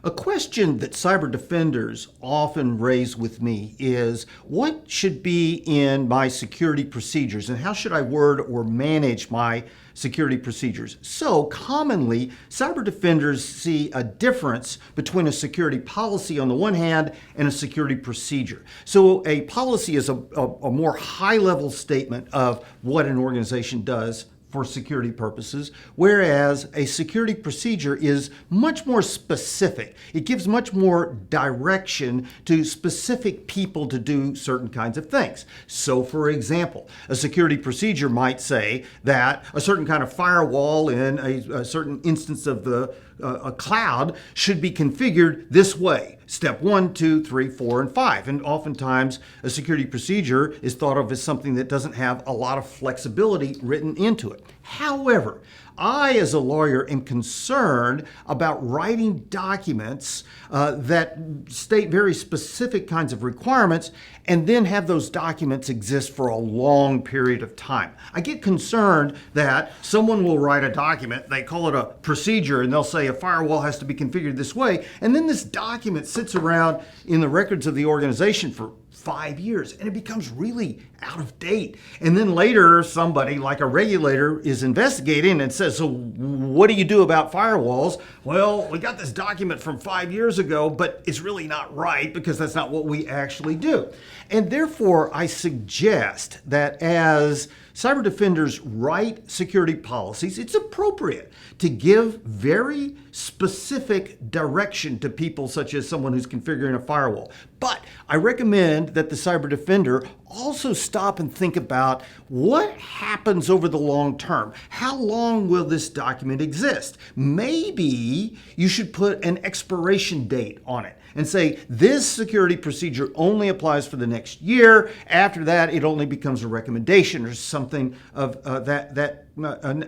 A question that cyber defenders often raise with me is, what should be in my security procedures and how should I word or manage my security procedures? So commonly, cyber defenders see a difference between a security policy on the one hand and a security procedure. So a policy is a more high-level statement of what an organization does for security purposes, whereas a security procedure is much more specific. It gives much more direction to specific people to do certain kinds of things. So for example, a security procedure might say that a certain kind of firewall in a certain instance of a cloud should be configured this way. Step 1, 2, 3, 4, and 5. And oftentimes, a security procedure is thought of as something that doesn't have a lot of flexibility written into it. However, I, as a lawyer, am concerned about writing documents that state very specific kinds of requirements and then have those documents exist for a long period of time. I get concerned that someone will write a document, they call it a procedure, and they'll say a firewall has to be configured this way, and then this document sits around in the records of the organization for 5 years, and it becomes really out of date. And then later, somebody like a regulator is investigating and says, so what do you do about firewalls? Well, we got this document from 5 years ago, but it's really not right because that's not what we actually do. And therefore, I suggest that as cyber defenders write security policies, it's appropriate to give very specific direction to people such as someone who's configuring a firewall. But I recommend that the cyber defender also stop and think about what happens over the long term. How long will this document exist? Maybe you should put an expiration date on it and say this security procedure only applies for the next year. After that, it only becomes a recommendation or something of that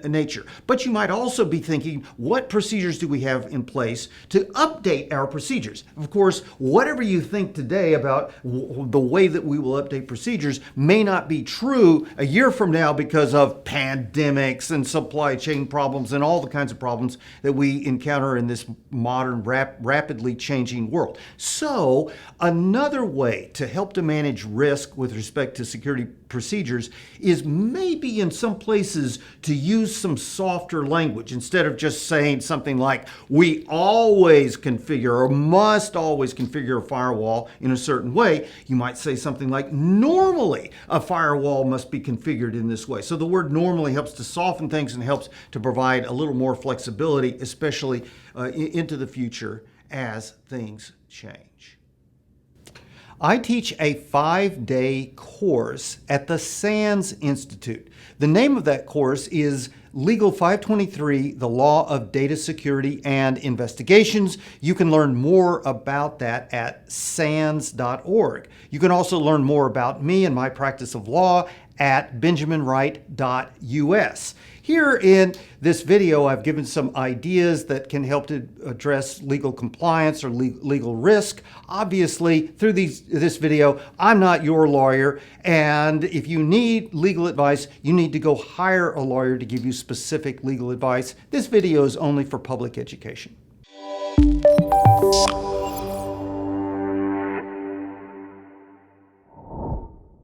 nature. But you might also be thinking, what procedures do we have in place to update our procedures? Of course, whatever you think today about the way that we will update procedures may not be true a year from now because of pandemics and supply chain problems and all the kinds of problems that we encounter in this modern, rapidly changing world. So another way to help to manage risk with respect to security procedures is maybe in some places to use some softer language instead of just saying something like, we always configure or must always configure a firewall in a certain way. You might say something like, normally a firewall must be configured in this way. So the word normally helps to soften things and helps to provide a little more flexibility, especially into the future as things change. I teach a 5-day course at the SANS Institute. The name of that course is Legal 523, The Law of Data Security and Investigations. You can learn more about that at sans.org. You can also learn more about me and my practice of law at benjaminwright.us. Here in this video, I've given some ideas that can help to address legal compliance or legal risk. Obviously, through this video, I'm not your lawyer, and if you need legal advice, you need to go hire a lawyer to give you specific legal advice. This video is only for public education.